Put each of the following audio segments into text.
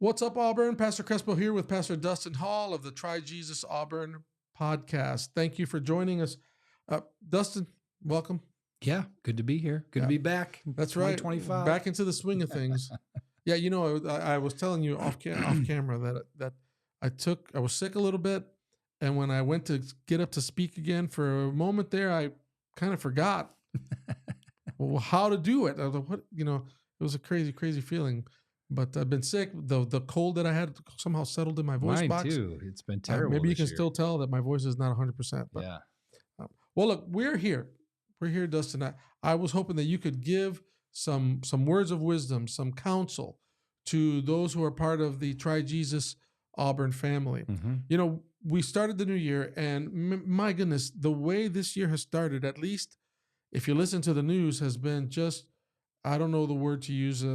What's up, Auburn? Pastor Crespo here with Pastor Dustin Hall of the Try Jesus Auburn podcast. Thank you for joining us. Dustin, welcome. Yeah, good to be here. Good to be back. That's right. 2025. Back into the swing of things. Yeah, you know, I was telling you off camera that I was sick a little bit, and when I went to get up to speak again for a moment there, I kind of forgot how to do it. I was like, what, it was a crazy feeling. But I've been sick. The cold that I had somehow settled in my voice box. Mine too. It's been terrible. Maybe you can this year. still tell that my voice is not 100%. But, Yeah. Well, look, we're here. We're here, Dustin. I was hoping that you could give some words of wisdom, some counsel to those who are part of the Try Jesus Auburn family. Mm-hmm. You know, we started the new year, and my goodness, the way this year has started, at least if you listen to the news, has been just, I don't know the word to use,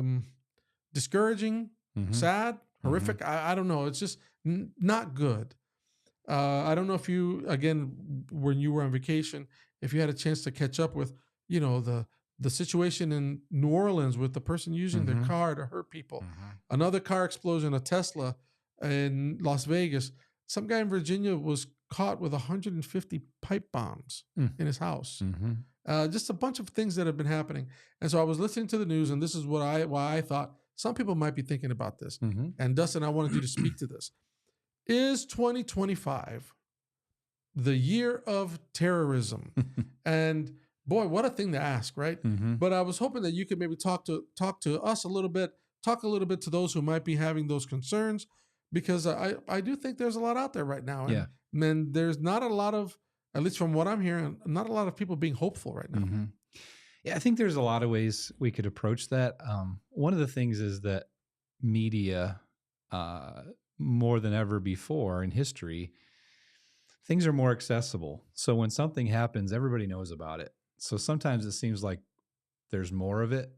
discouraging, sad, horrific. I don't know. It's just not good. I don't know if you, again, when you were on vacation, if you had a chance to catch up with, the situation in New Orleans with the person using their car to hurt people. Another car explosion, a Tesla in Las Vegas. Some guy in Virginia was caught with 150 pipe bombs in his house. Just a bunch of things that have been happening. And so I was listening to the news, and this is why I thought some people might be thinking about this. And Dustin, I wanted you to speak to this. Is 2025 the year of terrorism? And boy, what a thing to ask, right? But I was hoping that you could maybe talk to us a little bit, talk a little bit to those who might be having those concerns, because I do think there's a lot out there right now. And there's not a lot of, at least from what I'm hearing, not a lot of people being hopeful right now. Yeah, I think there's a lot of ways we could approach that. One of the things is that media, more than ever before in history, things are more accessible. So when something happens, everybody knows about it. So sometimes it seems like there's more of it.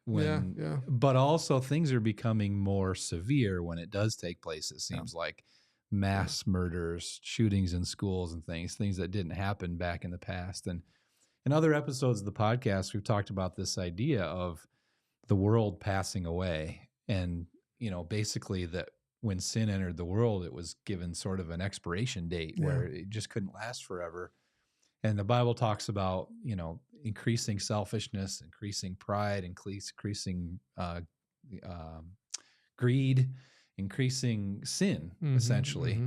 But also things are becoming more severe when it does take place. It seems like mass murders, shootings in schools and things that didn't happen back in the past. And in other episodes of the podcast, we've talked about this idea of the world passing away. And, basically that when sin entered the world, it was given sort of an expiration date where it just couldn't last forever. And the Bible talks about, increasing selfishness, increasing pride, increasing greed, increasing sin, essentially.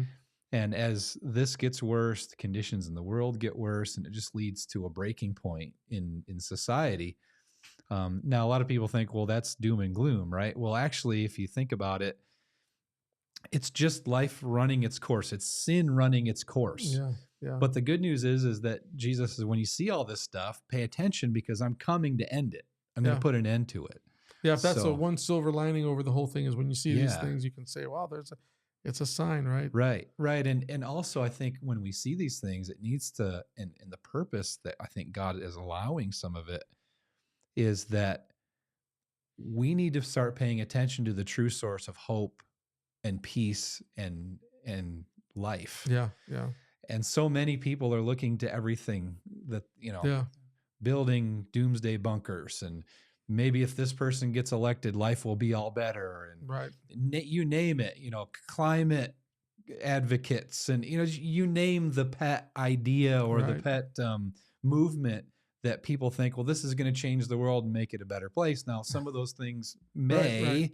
And as this gets worse, the conditions in the world get worse, and it just leads to a breaking point in society. Now, a lot of people think, well, that's doom and gloom, right? Well, actually, if you think about it, it's just life running its course. It's sin running its course. But the good news is that Jesus says, when you see all this stuff, pay attention, because I'm coming to end it. I'm going to put an end to it. Yeah, if that's the one silver lining over the whole thing, is when you see these things, you can say, wow, it's a sign, right? Right. And also, I think when we see these things, it needs to, and the purpose that I think God is allowing some of it is that we need to start paying attention to the true source of hope and peace and life. Yeah. And so many people are looking to everything that, building doomsday bunkers, and maybe if this person gets elected, life will be all better. And you name it, climate advocates, and, you name the pet idea or the pet movement that people think, well, this is going to change the world and make it a better place. Now, some of those things may,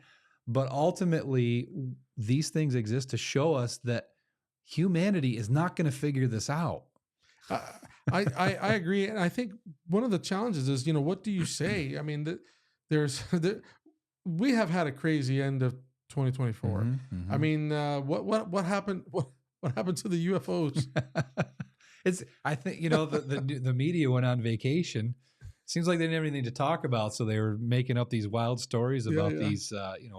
but ultimately these things exist to show us that humanity is not going to figure this out. I agree. And I think one of the challenges is, what do you say? I mean, we have had a crazy end of 2024. I mean, what happened? What happened to the UFOs? I think, the media went on vacation. Seems like they didn't have anything to talk about, so they were making up these wild stories about these,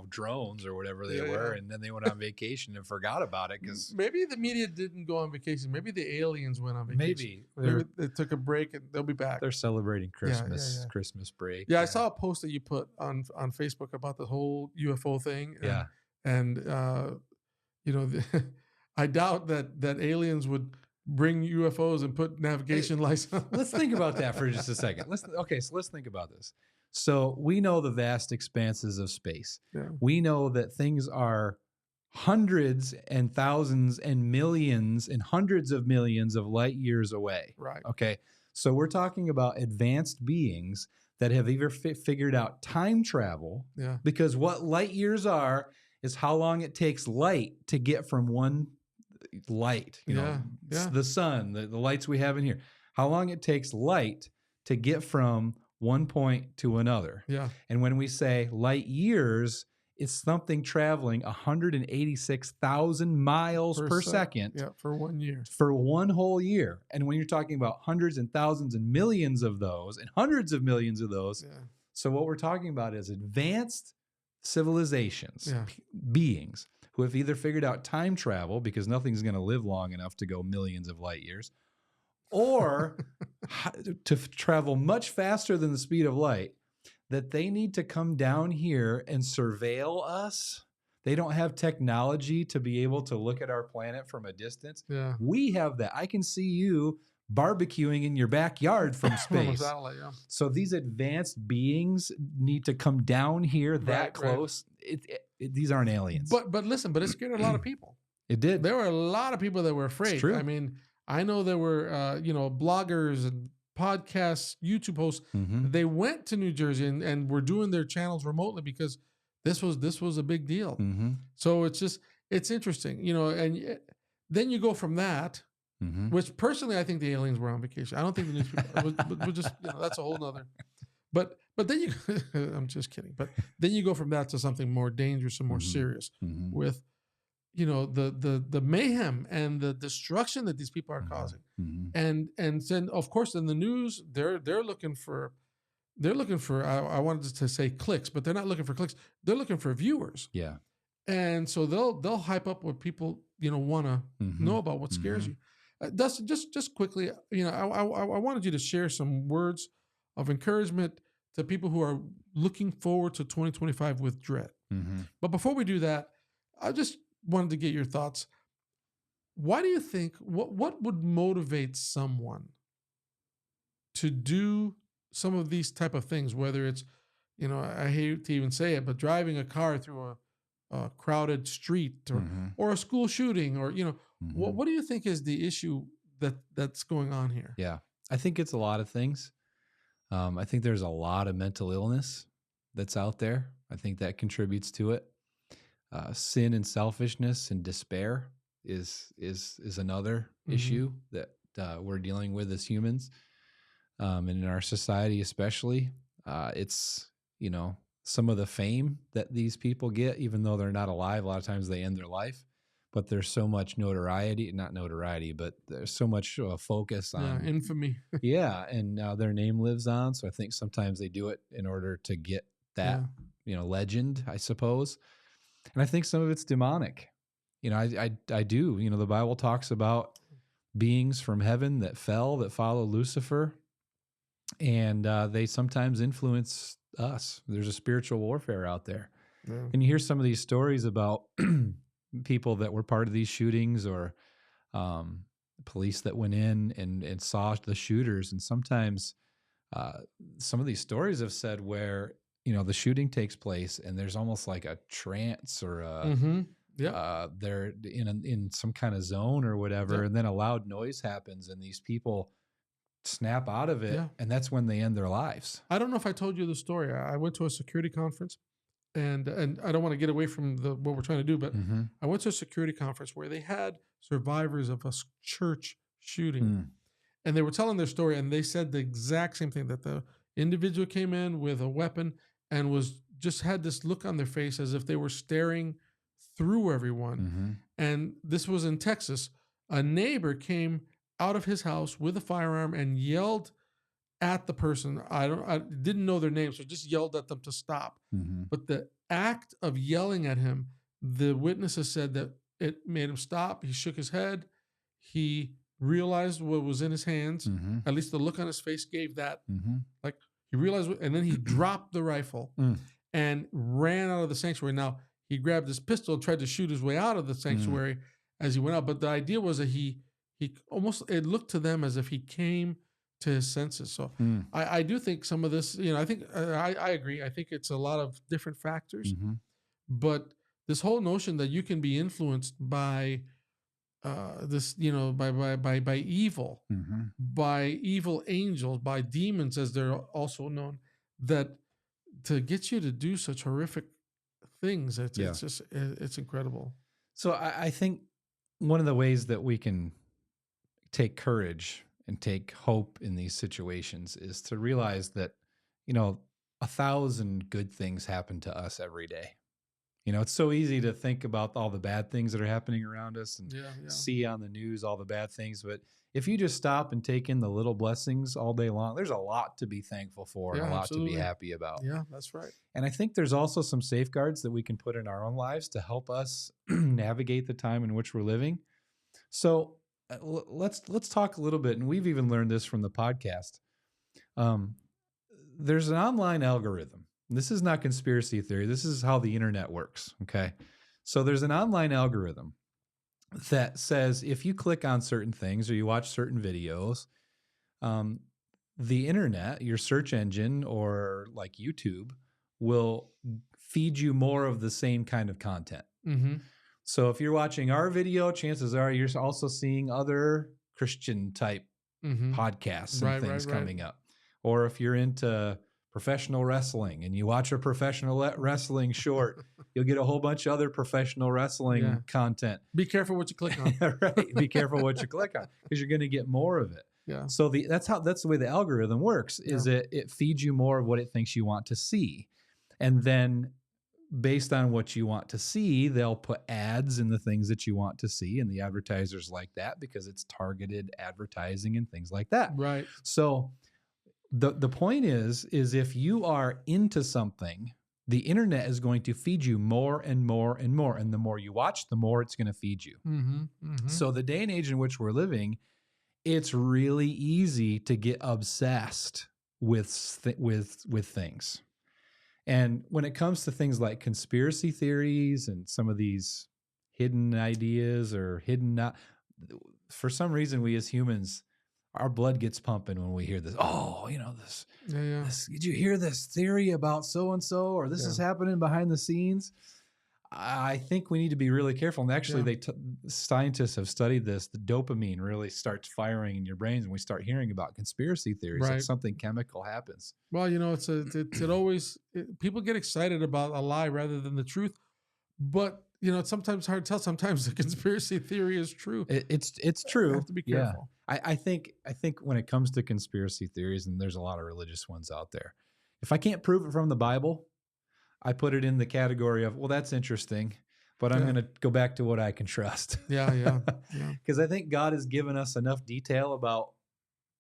drones or whatever they were, and then they went on vacation and forgot about it. Because maybe the media didn't go on vacation. Maybe the aliens went on vacation. Maybe they took a break and they'll be back. They're celebrating Christmas, Christmas break. Yeah, I saw a post that you put on Facebook about the whole UFO thing. And I doubt that aliens would bring UFOs and put navigation lights on. Let's think about that for just a second. Let's think about this. So we know the vast expanses of space. Yeah. We know that things are hundreds and thousands and millions and hundreds of millions of light years away. Right. Okay. So we're talking about advanced beings that have either figured out time travel, Yeah. because what light years are is how long it takes light to get from one light, the sun, the lights we have in here, how long it takes light to get from one point to another. Yeah. And when we say light years, it's something traveling 186,000 miles per second. Yeah, for 1 year. For one whole year. And when you're talking about hundreds and thousands and millions of those and hundreds of millions of those. Yeah. So what we're talking about is advanced civilizations, Yeah. beings who have either figured out time travel, because nothing's going to live long enough to go millions of light years, or to travel much faster than the speed of light, that they need to come down here and surveil us. They don't have technology to be able to look at our planet from a distance. Yeah. We have that. I can see you barbecuing in your backyard from space. Satellite, yeah. So these advanced beings need to come down here that close. Right. These aren't aliens. But listen, but it scared a lot of people. It did. There were a lot of people that were afraid. It's true. I mean, I know there were, bloggers and podcasts, YouTube hosts. Mm-hmm. They went to New Jersey and were doing their channels remotely because this was a big deal. Mm-hmm. So it's interesting, and then you go from that, mm-hmm. which personally I think the aliens were on vacation. I don't think the newspaper was just, that's a whole nother. But then you, I'm just kidding. But then you go from that to something more dangerous and more mm-hmm. serious mm-hmm. with, the mayhem and the destruction that these people are mm-hmm. causing. Mm-hmm. And then of course in the news, they're looking for, I wanted to say clicks, but they're not looking for clicks. They're looking for viewers. Yeah. And so they'll hype up what people, want to mm-hmm. know about what scares mm-hmm. you. Dustin, just quickly, I wanted you to share some words of encouragement to people who are looking forward to 2025 with dread. Mm-hmm. But before we do that, I just wanted to get your thoughts. Why do you think, what would motivate someone to do some of these type of things, whether it's, I hate to even say it, but driving a car through a crowded street or, mm-hmm. or a school shooting or, mm-hmm. what do you think is the issue that's going on here? Yeah, I think it's a lot of things. I think there's a lot of mental illness that's out there. I think that contributes to it. Sin and selfishness and despair is another mm-hmm. issue that we're dealing with as humans, and in our society especially. It's some of the fame that these people get, even though they're not alive. A lot of times they end their life, but there's so much not notoriety, but there's so much focus on infamy. Yeah, and their name lives on. So I think sometimes they do it in order to get that legend, I suppose. And I think some of it's demonic. I do. The Bible talks about beings from heaven that follow Lucifer, and they sometimes influence us. There's a spiritual warfare out there. Yeah. And you hear some of these stories about people that were part of these shootings, or police that went in and saw the shooters. And sometimes some of these stories have said where the shooting takes place and there's almost like a trance or mm-hmm. they're in some kind of zone or whatever, and then a loud noise happens and these people snap out of it, and that's when they end their lives. I don't know if I told you the story. I went to a security conference, and I don't want to get away from what we're trying to do, but mm-hmm. I went to a security conference where they had survivors of a church shooting, and they were telling their story, and they said the exact same thing, that the individual came in with a weapon and had this look on their face as if they were staring through everyone. Mm-hmm. And this was in Texas. A neighbor came out of his house with a firearm and yelled at the person. I didn't know their name, so just yelled at them to stop. Mm-hmm. But the act of yelling at him, the witnesses said that it made him stop. He shook his head. He realized what was in his hands. Mm-hmm. At least the look on his face gave that. Mm-hmm. Like he realized, and then he dropped the rifle and ran out of the sanctuary. Now he grabbed his pistol and tried to shoot his way out of the sanctuary as he went out. But the idea was that he almost, it looked to them as if he came to his senses. So Mm. I do think some of this, I think I agree. I think it's a lot of different factors, Mm-hmm. but this whole notion that you can be influenced by this, by evil, Mm-hmm. by evil angels, by demons, as they're also known, that to get you to do such horrific things, Yeah. it's just it's incredible. So I think one of the ways that we can take courage and take hope in these situations is to realize that, 1,000 good things happen to us every day. It's so easy to think about all the bad things that are happening around us and Yeah, yeah, see on the news all the bad things. But if you just stop and take in the little blessings all day long, there's a lot to be thankful for and yeah, a lot to be absolutely. happy about. Yeah, that's right. And I think there's also some safeguards that we can put in our own lives to help us navigate the time in which we're living. So let's talk a little bit, and we've even learned this from the podcast. There's an online algorithm. This is not conspiracy theory. This is how the internet works. Okay. So there's an online algorithm that says if you click on certain things or you watch certain videos, the internet, your search engine or like YouTube, will feed you more of the same kind of content. Mm-hmm. So if you're watching our video, chances are you're also seeing other Christian type Mm-hmm. podcasts and Right, things right. coming up. Or if you're into professional wrestling and you watch a professional wrestling short, you'll get a whole bunch of other professional wrestling content. Be careful what you click on. Right. Be careful what you click on because you're going to get more of it. Yeah. So that's the way the algorithm works is it feeds you more of what it thinks you want to see. And then based on what you want to see, they'll put ads in the things that you want to see, and the advertisers like that because it's targeted advertising and things like that. Right. So the point is if you are into something, the internet is going to feed you more and more and more, and the more you watch, the more it's going to feed you. Mm-hmm. Mm-hmm. So the day and age in which we're living, it's really easy to get obsessed with things. And when it comes to things like conspiracy theories and some of these hidden ideas or for some reason, we as humans, our blood gets pumping when we hear this. Oh, this. Did you hear this theory about so-and-so, or this is happening behind the scenes? I think we need to be really careful. And actually, scientists have studied this. The dopamine really starts firing in your brains, and we start hearing about conspiracy theories. Right. Like something chemical happens. Well, it always people get excited about a lie rather than the truth, but it's sometimes hard to tell. Sometimes the conspiracy theory is true. It's true. You have to be careful. Yeah. I think when it comes to conspiracy theories, and there's a lot of religious ones out there, if I can't prove it from the Bible, I put it in the category of, well, that's interesting, but I'm going to go back to what I can trust. Yeah. Because I think God has given us enough detail about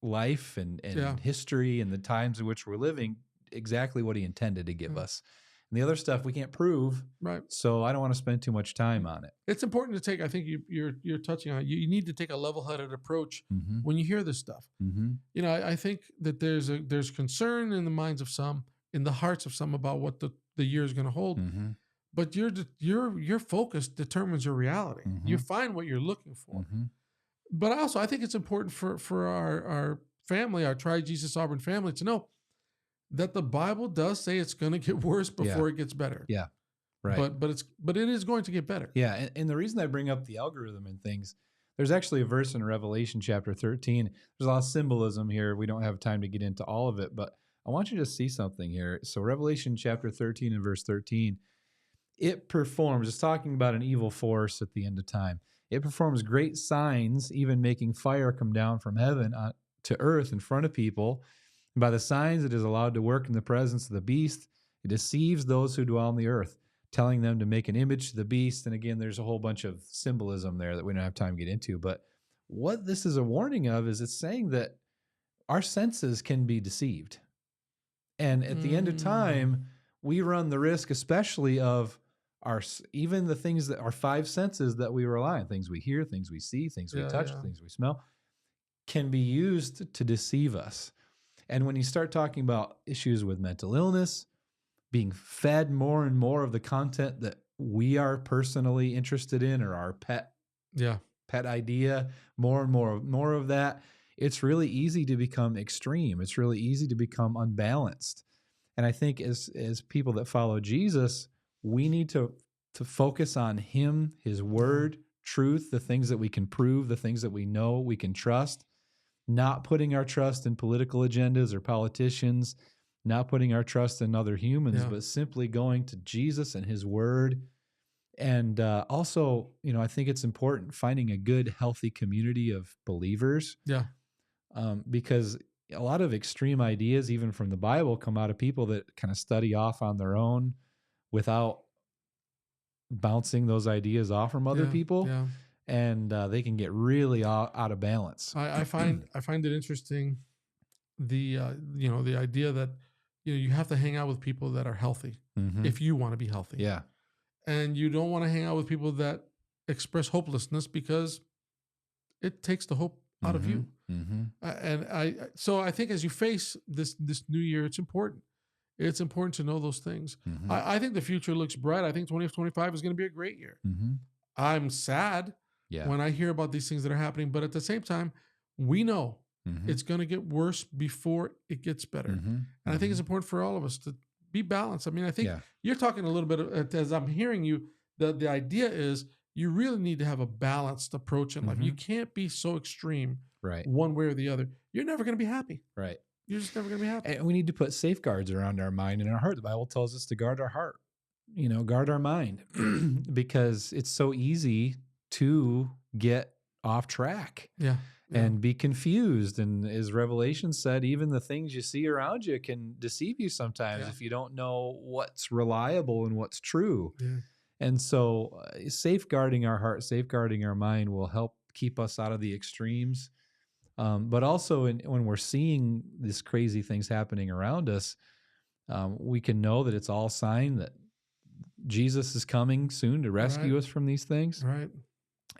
life and history and the times in which we're living, exactly what he intended to give us. And the other stuff we can't prove. Right. So I don't want to spend too much time on it. It's important to take, I think you're touching on it. You need to take a level-headed approach when you hear this stuff. Mm-hmm. I think that there's concern in the minds of some, in the hearts of some about what the year is going to hold. Mm-hmm. But your focus determines your reality. Mm-hmm. You find what you're looking for. Mm-hmm. But also, I think it's important for our family, our Try Jesus Auburn family, to know that the Bible does say it's going to get worse before it gets better. Yeah, right. But it is going to get better. Yeah, and the reason I bring up the algorithm and things, there's actually a verse in Revelation chapter 13. There's a lot of symbolism here. We don't have time to get into all of it, but I want you to see something here. So Revelation chapter 13 and verse 13, it performs, it's talking about an evil force at the end of time. It performs great signs, even making fire come down from heaven to earth in front of people. And by the signs it is allowed to work in the presence of the beast. It deceives those who dwell on the earth, telling them to make an image to the beast. And again, there's a whole bunch of symbolism there that we don't have time to get into. But what this is a warning of is it's saying that our senses can be deceived. And at the end of time, we run the risk, especially of even the things that our five senses that we rely on, things we hear, things we see, things we touch, things we smell, can be used to deceive us. And when you start talking about issues with mental illness, being fed more and more of the content that we are personally interested in, or our pet idea, more and more of that, it's really easy to become extreme. It's really easy to become unbalanced. And I think as people that follow Jesus, we need to focus on him, his word, truth, the things that we can prove, the things that we know we can trust, not putting our trust in political agendas or politicians, not putting our trust in other humans, Yeah. but simply going to Jesus and his word. And also, I think it's important finding a good, healthy community of believers, Yeah. because a lot of extreme ideas, even from the Bible, come out of people that kind of study off on their own without bouncing those ideas off from other Yeah. people, Yeah. and they can get really out of balance. I find it interesting the the idea that you have to hang out with people that are healthy Mhm. if you want to be healthy. Yeah. And you don't want to hang out with people that express hopelessness because it takes the hope out of you. Mhm. So I think as you face this new year, it's important. It's important to know those things. Mhm. I think the future looks bright. I think 2025 is going to be a great year. Mhm. I'm sad Yeah. when I hear about these things that are happening, but at the same time, we know Mhm. it's going to get worse before it gets better. Mhm. And I think it's important for all of us to be balanced. I mean, I think Yeah. you're talking a little bit as I'm hearing you. The idea is you really need to have a balanced approach in life. You can't be so extreme Right. one way or the other. You're never going to be happy. Right. You're just never going to be happy. And we need to put safeguards around our mind and our heart. The Bible tells us to guard our heart, guard our mind, because it's so easy to get off track Yeah. and be confused. And as Revelation said, even the things you see around you can deceive you sometimes if you don't know what's reliable and what's true. Yeah. And so safeguarding our heart, safeguarding our mind will help keep us out of the extremes. But also when we're seeing these crazy things happening around us, we can know that it's all sign that Jesus is coming soon to rescue us from these things. Right.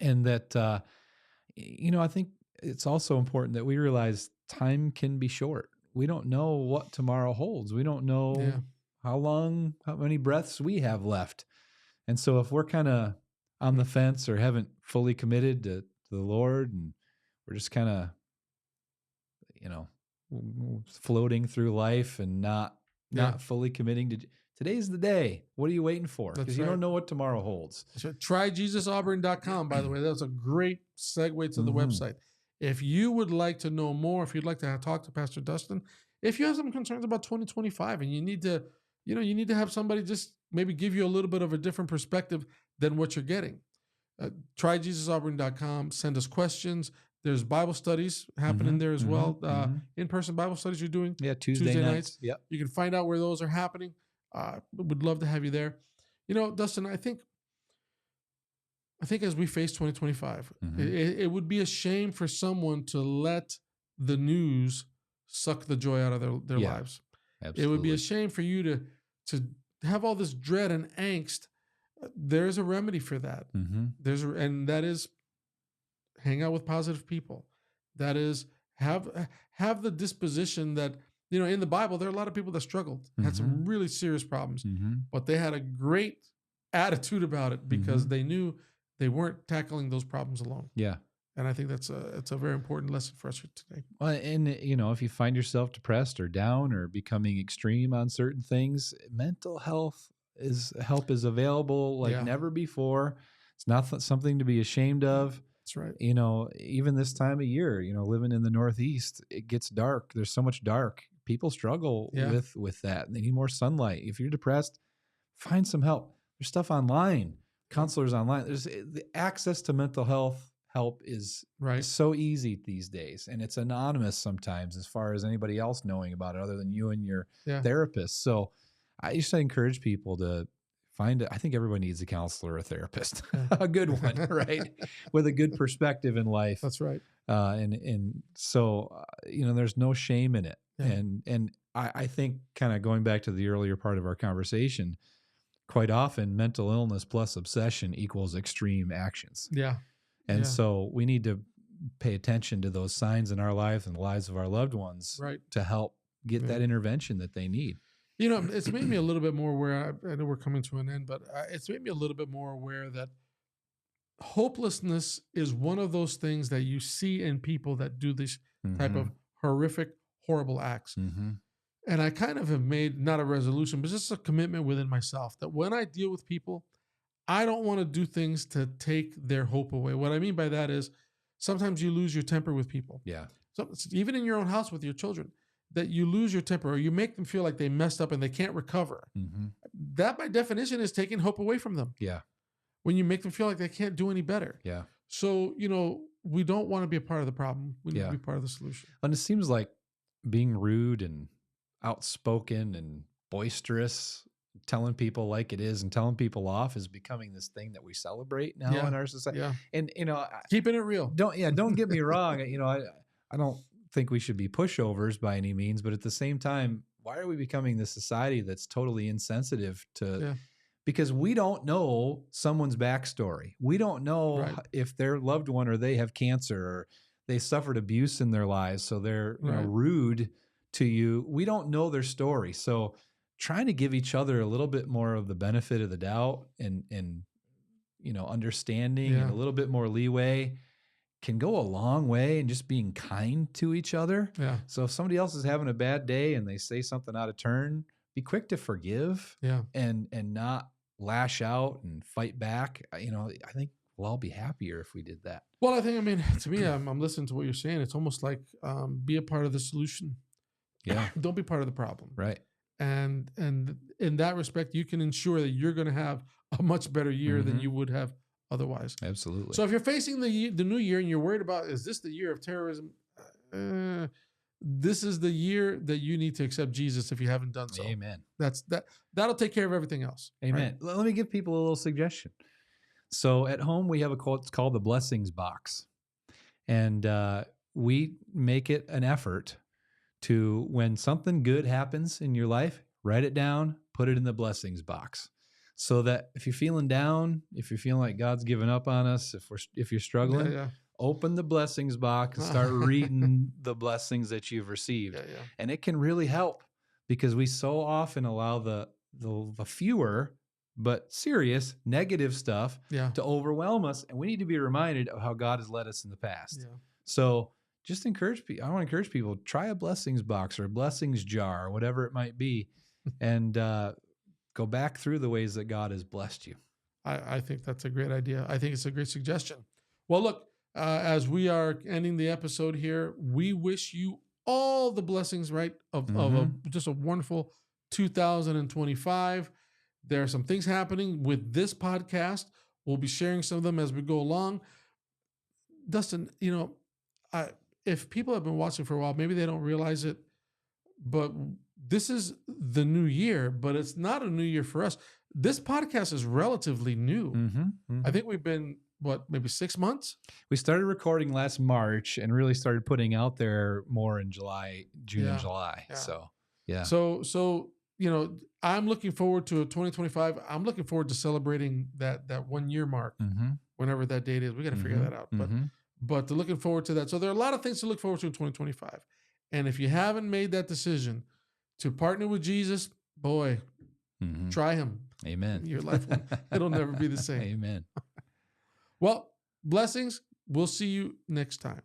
And that, I think it's also important that we realize time can be short. We don't know what tomorrow holds. We don't know how many breaths we have left. And so if we're kind of on the fence or haven't fully committed to the Lord, and we're just kind of, floating through life and not fully committing to today's the day. What are you waiting for? Because you don't know what tomorrow holds. So tryjesusauburn.com, by the way. That's a great segue to the website. If you would like to know more, if you'd like to talk to Pastor Dustin, if you have some concerns about 2025 and you need to have somebody just maybe give you a little bit of a different perspective than what you're getting, tryjesusauburn.com. Send us questions. There's Bible studies happening there as well. In-person Bible studies you're doing. Yeah, Tuesday nights. Yep. You can find out where those are happening. Would love to have you there. Dustin, I think as we face 2025, it would be a shame for someone to let the news suck the joy out of their lives. Absolutely. It would be a shame for you to have all this dread and angst. There's a remedy for that. And that is hang out with positive people. That is have the disposition that, in the Bible, there are a lot of people that struggled, had some really serious problems, but they had a great attitude about it because they knew they weren't tackling those problems alone. Yeah. And I think it's a very important lesson for us today. Well, and if you find yourself depressed or down or becoming extreme on certain things, mental health help is available like never before. It's not something to be ashamed of. That's right. Even this time of year, living in the Northeast, it gets dark. There's so much dark. People struggle with that. They need more sunlight. If you're depressed, find some help. There's stuff online, counselors online. There's the access to mental health help is so easy these days, and it's anonymous sometimes as far as anybody else knowing about it other than you and your therapist. So I just encourage people to find it. I think everybody needs a counselor or a therapist, a good one, right? With a good perspective in life. That's right. And so, there's no shame in it. Yeah. And I think kind of going back to the earlier part of our conversation, quite often mental illness plus obsession equals extreme actions. Yeah. And so we need to pay attention to those signs in our life and the lives of our loved ones to help get that intervention that they need. It's made me a little bit more aware. I know we're coming to an end, but it's made me a little bit more aware that hopelessness is one of those things that you see in people that do this type Mm-hmm. of horrific, horrible acts. Mm-hmm. And I kind of have made not a resolution, but just a commitment within myself that when I deal with people, I don't want to do things to take their hope away. What I mean by that is sometimes you lose your temper with people. Yeah. So even in your own house with your children, that you lose your temper or you make them feel like they messed up and they can't recover. Mm-hmm. That by definition is taking hope away from them. Yeah. When you make them feel like they can't do any better. Yeah. So, we don't want to be a part of the problem. We need to be part of the solution. And it seems like being rude and outspoken and boisterous, telling people like it is and telling people off is becoming this thing that we celebrate now in our society. Yeah. And Keeping it real. Don't get me wrong. I don't think we should be pushovers by any means, but at the same time, why are we becoming this society that's totally insensitive to because we don't know someone's backstory. We don't know if their loved one or they have cancer or they suffered abuse in their lives, so they're rude to you. We don't know their story. So trying to give each other a little bit more of the benefit of the doubt and understanding and a little bit more leeway can go a long way, and just being kind to each other. Yeah. So if somebody else is having a bad day and they say something out of turn, be quick to forgive and not lash out and fight back. I think we'll all be happier if we did that. Well, to me, I'm listening to what you're saying. It's almost like be a part of the solution. Yeah. Don't be part of the problem. Right. And in that respect, you can ensure that you're going to have a much better year than you would have otherwise. Absolutely. So if you're facing the new year and you're worried about, is this the year of terrorism? This is the year that you need to accept Jesus if you haven't done so. Amen. That'll take care of everything else. Amen. Right? Let me give people a little suggestion. So at home, we have it's called the Blessings Box. And we make it an effort to, when something good happens in your life, write it down, put it in the Blessings Box. So that if you're feeling down, if you're feeling like God's given up on us, if you're struggling, open the Blessings Box and start reading the blessings that you've received. And it can really help, because we so often allow the fewer but serious negative stuff to overwhelm us, and we need to be reminded of how God has led us in the past. So just encourage people. I want to encourage people, try a blessings box or a blessings jar or whatever it might be, and go back through the ways that God has blessed you. I think that's a great idea. I think it's a great suggestion. Well, look, as we are ending the episode here, we wish you all the blessings, of just a wonderful 2025. There are some things happening with this podcast. We'll be sharing some of them as we go along. Dustin, if people have been watching for a while, maybe they don't realize it, but this is the new year, but it's not a new year for us. This podcast is relatively new. I think we've been, maybe 6 months? We started recording last March and really started putting out there more in June and July. Yeah. So, yeah. So, I'm looking forward to 2025. I'm looking forward to celebrating that 1 year mark, whenever that date is. We got to figure that out. But looking forward to that. So there are a lot of things to look forward to in 2025. And if you haven't made that decision to partner with Jesus, boy, try him. Amen. Your life, it'll never be the same. Amen. Well, blessings. We'll see you next time.